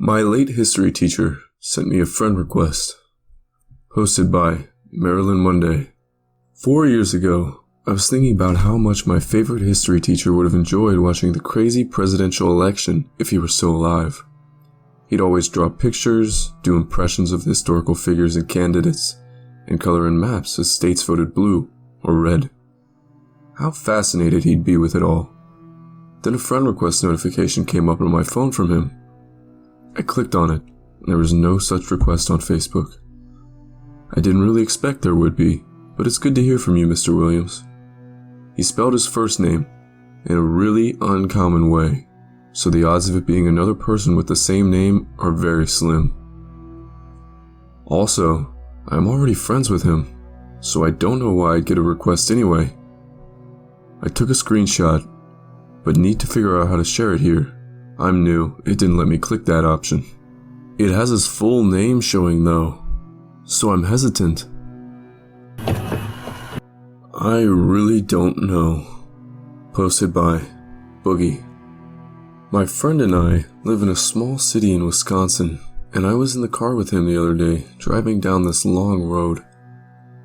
My late history teacher sent me a friend request. Hosted by Marilyn Monday. 4 years ago, I was thinking about how much my favorite history teacher would have enjoyed watching the crazy presidential election if he were still alive. He'd always draw pictures, do impressions of the historical figures and candidates, and color in maps as states voted blue or red. How fascinated he'd be with it all. Then a friend request notification came up on my phone from him. I clicked on it, and there was no such request on Facebook. I didn't really expect there would be, but it's good to hear from you, Mr. Williams. He spelled his first name in a really uncommon way, so the odds of it being another person with the same name are very slim. Also, I'm already friends with him, so I don't know why I'd get a request anyway. I took a screenshot, but need to figure out how to share it here. I'm new, it didn't let me click that option. It has his full name showing though, so I'm hesitant. I really don't know. Posted by Boogie. My friend and I live in a small city in Wisconsin, and I was in the car with him the other day, driving down this long road.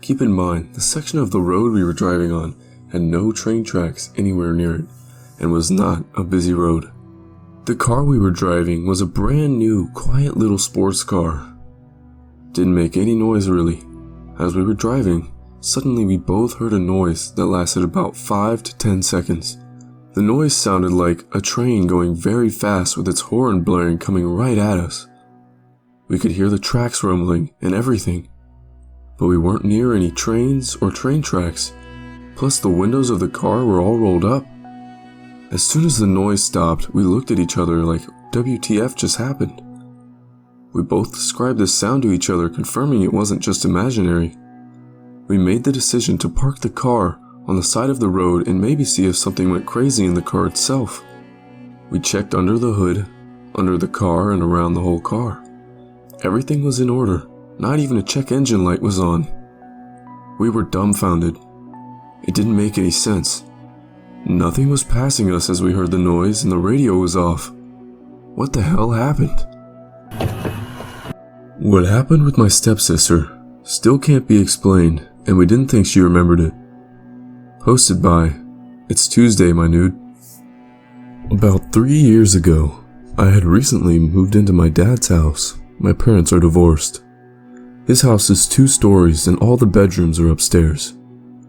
Keep in mind, the section of the road we were driving on had no train tracks anywhere near it, and was not a busy road. The car we were driving was a brand new, quiet little sports car. Didn't make any noise really. As we were driving, suddenly we both heard a noise that lasted about 5 to 10 seconds. The noise sounded like a train going very fast with its horn blaring coming right at us. We could hear the tracks rumbling and everything, but we weren't near any trains or train tracks. Plus the windows of the car were all rolled up. As soon as the noise stopped, we looked at each other like WTF just happened. We both described this sound to each other, confirming it wasn't just imaginary. We made the decision to park the car on the side of the road and maybe see if something went crazy in the car itself. We checked under the hood, under the car, and around the whole car. Everything was in order, not even a check engine light was on. We were dumbfounded. It didn't make any sense. Nothing was passing us as we heard the noise and the radio was off. What the hell happened? What happened with my stepsister still can't be explained, and we didn't think she remembered it. Hosted by It's Tuesday, my nude. About 3 years ago, I had recently moved into my dad's house. My parents are divorced. His house is 2 stories and all the bedrooms are upstairs.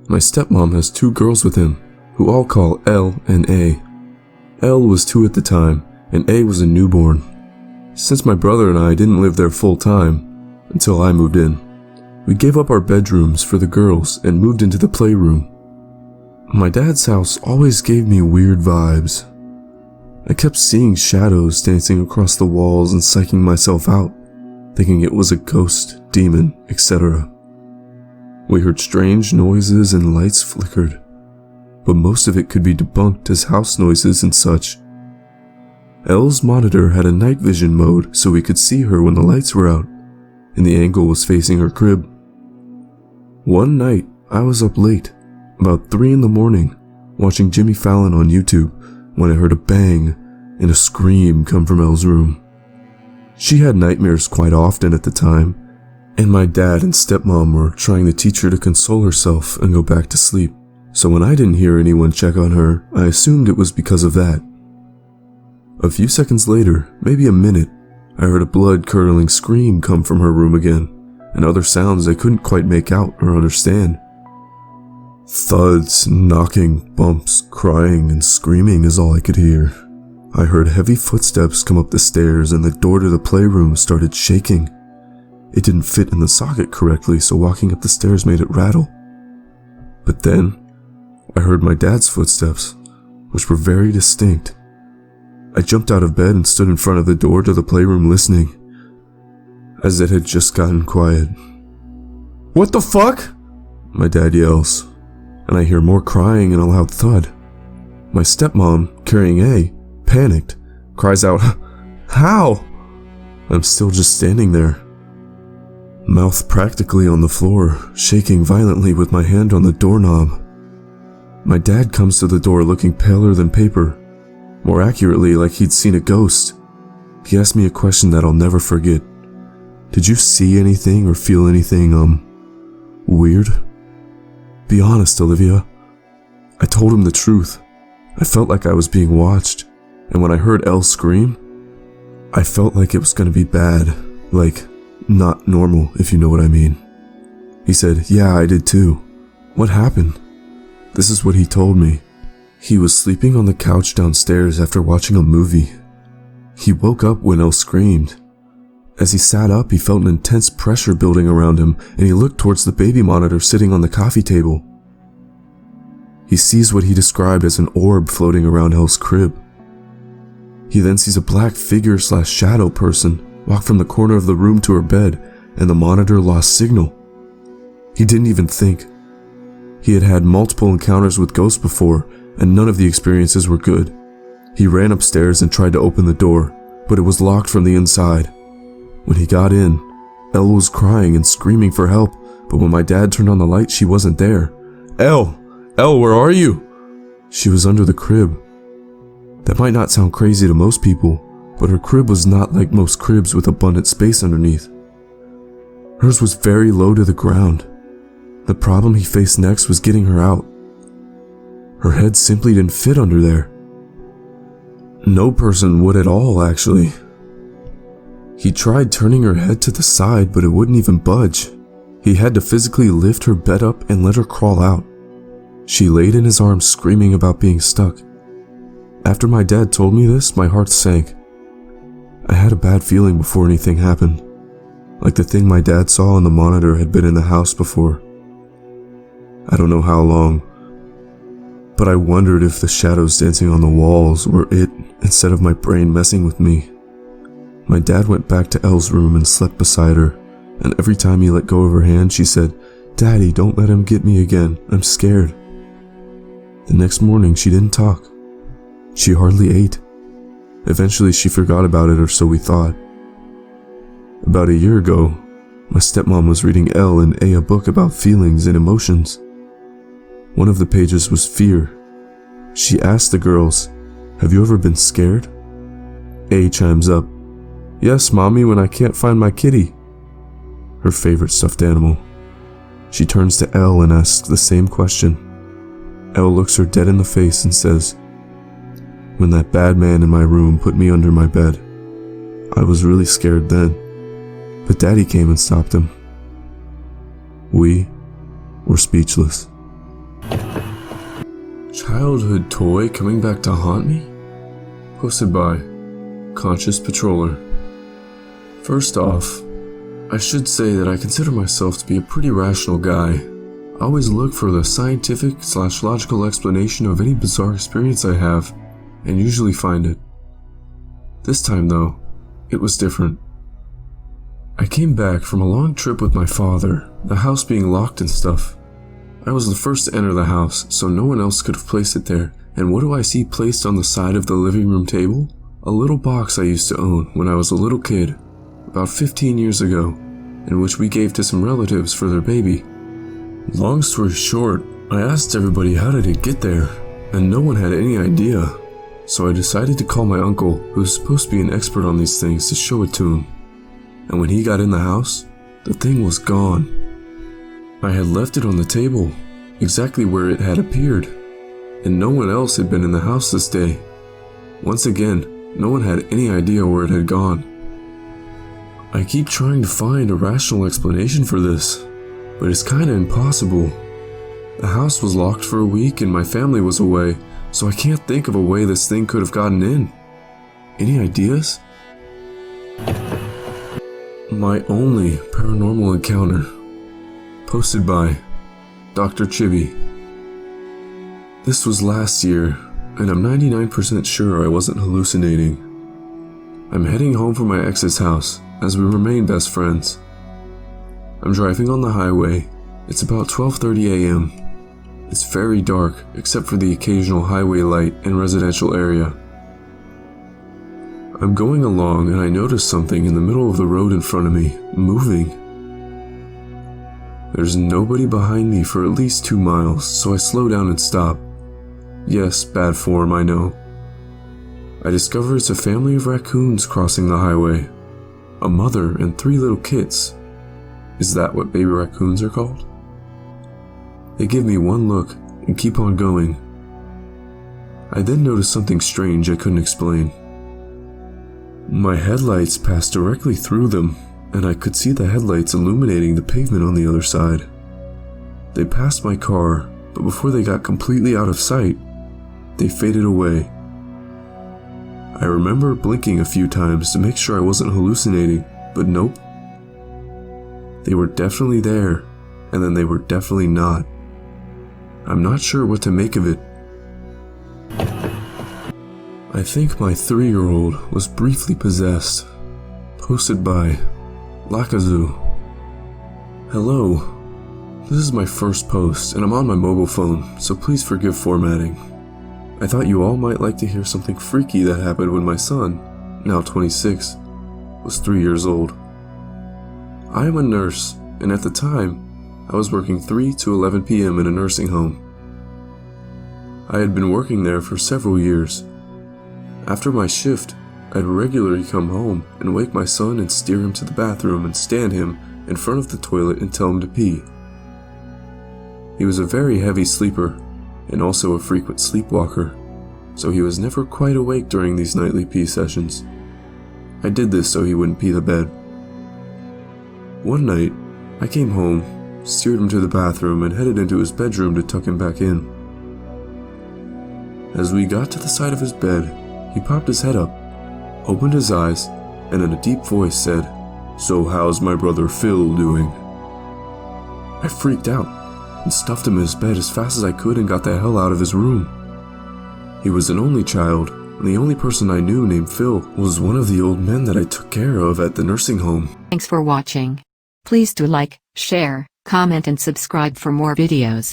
My stepmom has 2 girls with him, who all call L and A. L was 2 at the time, and A was a newborn. Since my brother and I didn't live there full time, until I moved in, we gave up our bedrooms for the girls and moved into the playroom. My dad's house always gave me weird vibes. I kept seeing shadows dancing across the walls and psyching myself out, thinking it was a ghost, demon, etc. We heard strange noises and lights flickered, but most of it could be debunked as house noises and such. Elle's monitor had a night vision mode so we could see her when the lights were out, and the angle was facing her crib. One night, I was up late, about 3 in the morning, watching Jimmy Fallon on YouTube when I heard a bang and a scream come from Elle's room. She had nightmares quite often at the time, and my dad and stepmom were trying to teach her to console herself and go back to sleep. So when I didn't hear anyone check on her, I assumed it was because of that. A few seconds later, maybe a minute, I heard a blood-curdling scream come from her room again, and other sounds I couldn't quite make out or understand. Thuds, knocking, bumps, crying, and screaming is all I could hear. I heard heavy footsteps come up the stairs and the door to the playroom started shaking. It didn't fit in the socket correctly, so walking up the stairs made it rattle. But then, I heard my dad's footsteps, which were very distinct. I jumped out of bed and stood in front of the door to the playroom listening, as it had just gotten quiet. "What the fuck?" my dad yells, and I hear more crying and a loud thud. My stepmom, carrying A, panicked, cries out, "How?" I'm still just standing there, mouth practically on the floor, shaking violently with my hand on the doorknob. My dad comes to the door looking paler than paper, more accurately like he'd seen a ghost. He asked me a question that I'll never forget. Did you see anything or feel anything, weird? Be honest, Olivia. I told him the truth. I felt like I was being watched, and when I heard Elle scream, I felt like it was gonna be bad, like not normal, if you know what I mean. He said, yeah, I did too. What happened? This is what he told me. He was sleeping on the couch downstairs after watching a movie. He woke up when Elle screamed. As he sat up, he felt an intense pressure building around him, and he looked towards the baby monitor sitting on the coffee table. He sees what he described as an orb floating around Elle's crib. He then sees a black figure/shadow person walk from the corner of the room to her bed, and the monitor lost signal. He didn't even think. He had had multiple encounters with ghosts before, and none of the experiences were good. He ran upstairs and tried to open the door, but it was locked from the inside. When he got in, Elle was crying and screaming for help, but when my dad turned on the light, she wasn't there. Elle, where are you? She was under the crib. That might not sound crazy to most people, but her crib was not like most cribs with abundant space underneath. Hers was very low to the ground. The problem he faced next was getting her out. Her head simply didn't fit under there. No person would at all, actually. He tried turning her head to the side, but it wouldn't even budge. He had to physically lift her bed up and let her crawl out. She laid in his arms screaming about being stuck. After my dad told me this, my heart sank. I had a bad feeling before anything happened, like the thing my dad saw on the monitor had been in the house before. I don't know how long, but I wondered if the shadows dancing on the walls were it instead of my brain messing with me. My dad went back to Elle's room and slept beside her, and every time he let go of her hand, she said, "Daddy, don't let him get me again. I'm scared." The next morning, she didn't talk. She hardly ate. Eventually, she forgot about it, or so we thought. About a year ago, my stepmom was reading Elle and A a book about feelings and emotions. One of the pages was fear. She asked the girls, "Have you ever been scared?" A chimes up, "Yes, Mommy, when I can't find my kitty," her favorite stuffed animal. She turns to Elle and asks the same question. Elle looks her dead in the face and says, "When that bad man in my room put me under my bed, I was really scared then, but Daddy came and stopped him." We were speechless. Childhood toy coming back to haunt me? Posted by Conscious Patroller. First off, I should say that I consider myself to be a pretty rational guy. I always look for the scientific/logical explanation of any bizarre experience I have, and usually find it. This time though, it was different. I came back from a long trip with my father, the house being locked and stuff. I was the first to enter the house, so no one else could have placed it there, and what do I see placed on the side of the living room table? A little box I used to own when I was a little kid, about 15 years ago, and which we gave to some relatives for their baby. Long story short, I asked everybody how did it get there, and no one had any idea. So I decided to call my uncle, who's supposed to be an expert on these things, to show it to him. And when he got in the house, the thing was gone. I had left it on the table, exactly where it had appeared, and no one else had been in the house this day. Once again, no one had any idea where it had gone. I keep trying to find a rational explanation for this, but it's kinda impossible. The house was locked for a week and my family was away, so I can't think of a way this thing could have gotten in. Any ideas? My only paranormal encounter. Posted by Dr. Chibi. This was last year, and I'm 99% sure I wasn't hallucinating. I'm heading home from my ex's house, as we remain best friends. I'm driving on the highway. It's about 12:30 a.m. It's very dark, except for the occasional highway light and residential area. I'm going along and I notice something in the middle of the road in front of me, moving. There's nobody behind me for at least 2 miles, so I slow down and stop. Yes, bad form, I know. I discover it's a family of raccoons crossing the highway. A mother and 3 little kits. Is that what baby raccoons are called? They give me one look and keep on going. I then notice something strange I couldn't explain. My headlights passed directly through them, and I could see the headlights illuminating the pavement on the other side. They passed my car, but before they got completely out of sight, they faded away. I remember blinking a few times to make sure I wasn't hallucinating, but nope. They were definitely there, and then they were definitely not. I'm not sure what to make of it. I think my 3-year-old was briefly possessed. Posted by Lakazu. Hello. This is my first post, and I'm on my mobile phone, so please forgive formatting. I thought you all might like to hear something freaky that happened when my son, now 26, was 3 years old. I am a nurse, and at the time, I was working 3 to 11 p.m. in a nursing home. I had been working there for several years. After my shift, I'd regularly come home and wake my son and steer him to the bathroom and stand him in front of the toilet and tell him to pee. He was a very heavy sleeper and also a frequent sleepwalker, so he was never quite awake during these nightly pee sessions. I did this so he wouldn't pee the bed. One night, I came home, steered him to the bathroom, and headed into his bedroom to tuck him back in. As we got to the side of his bed, he popped his head up, opened his eyes, and in a deep voice said, "So how's my brother Phil doing?" I freaked out and stuffed him in his bed as fast as I could and got the hell out of his room. He was an only child, and the only person I knew named Phil was one of the old men that I took care of at the nursing home. Thanks for watching. Please do like, share, comment and subscribe for more videos.